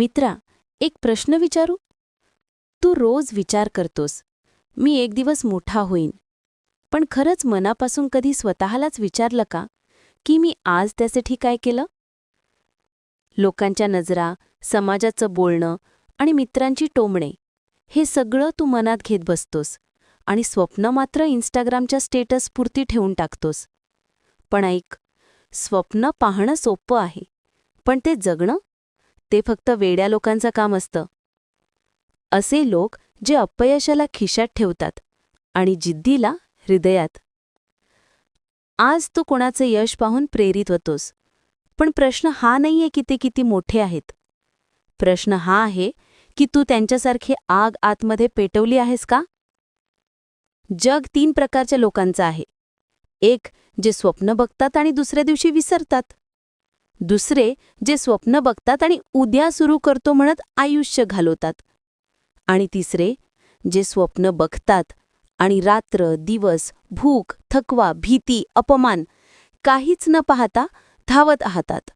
मित्रा, एक प्रश्न विचारू? तू रोज विचार करतोस, मी एक दिवस मोठा होईन. पण खरंच मनापासून कधी स्वतःलाच विचारलं का, की मी आज त्यासाठी काय केलं? लोकांच्या नजरा, समाजाचं बोलणं आणि मित्रांची टोमणे, हे सगळं तू मनात घेत बसतोस आणि स्वप्न मात्र इंस्टाग्रामच्या स्टेटसपुरती ठेवून टाकतोस. पण ऐक, स्वप्न पाहणं सोपं आहे, पण ते जगणं, ते फक्त वेड्या लोकांचं काम असतं. असे लोक जे अपयशाला खिशात ठेवतात आणि जिद्दीला हृदयात. आज तू कोणाचे यश पाहून प्रेरित होतोस, पण प्रश्न हा नाहीये की ते किती मोठे आहेत. प्रश्न हा आहे की तू त्यांच्यासारखे आग आतमध्ये पेटवली आहेस का? जग 3 प्रकारच्या लोकांचं आहे. एक, जे स्वप्न बघतात आणि दुसऱ्या दिवशी विसरतात. दुसरे, जे स्वप्न बघतात आणि उद्या सुरू करतो म्हणत आयुष्य घालवतात. आणि तिसरे, जे स्वप्न बघतात आणि रात्र, दिवस, भूक, थकवा, भीती, अपमान काहीच न पाहता धावत राहतात.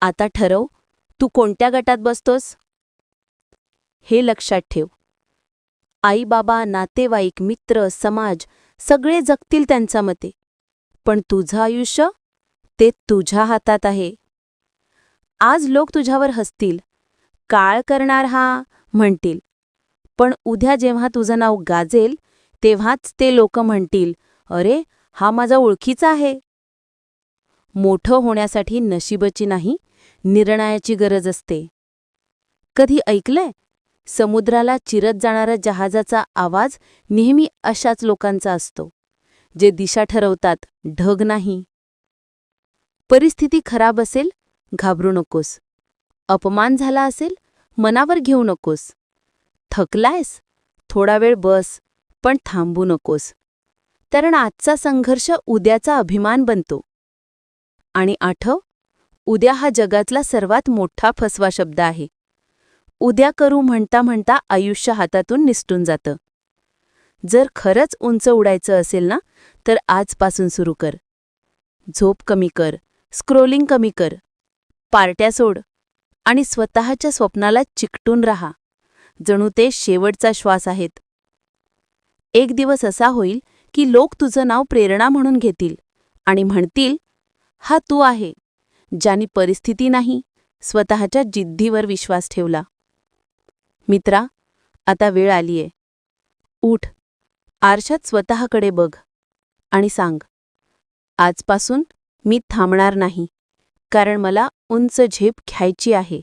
आता ठरव, तू कोणत्या गटात बसतोस? हे लक्षात ठेव. आई बाबा, नातेवाईक, मित्र, समाज सगळे जगतील त्यांच्या मते. पण तुझं आयुष्य, ते तुझ्या हातात आहे. आज लोक तुझ्यावर हसतील, काळ करणार हा म्हणतील. पण उद्या जेव्हा तुझं नाव गाजेल, तेव्हाच ते लोक म्हणतील, अरे, हा माझा ओळखीचा आहे. मोठं होण्यासाठी नशिबाची नाही, निर्णयाची गरज असते. कधी ऐकलंय? समुद्राला चिरत जाणाऱ्या जहाजाचा आवाज नेहमी अशाच लोकांचा असतो, जे दिशा ठरवतात, ढग नाही. परिस्थिती खराब असेल, घाबरू नकोस. अपमान झाला असेल, मनावर घेऊ नकोस. थकलायस? थोडा वेळ बस, पण थांबू नकोस. कारण आजचा संघर्ष उद्याचा अभिमान बनतो. आणि आठव, उद्या हा जगातला सर्वात मोठा फसवा शब्द आहे. उद्या करू म्हणता म्हणता आयुष्य हातातून निसटून जातं. जर खरंच उंच उडायचं असेल ना, तर आजपासून सुरू कर. झोप कमी कर, स्क्रोलिंग कमी कर, पार्ट्या सोड आणि स्वतःच्या स्वप्नाला चिकटून राहा, जणू ते शेवटचा श्वास आहेत. एक दिवस असा होईल की लोक तुझं नाव प्रेरणा म्हणून घेतील आणि म्हणतील, हा तू आहे, ज्यानी परिस्थिती नाही, स्वतःच्या जिद्दीवर विश्वास ठेवला. मित्रा, आता वेळ आलीये. उठ, आरशात स्वतःकडे बघ आणि सांग, आजपासून मी थांबणार नाही, कारण मला उंच झेप घ्यायची आहे.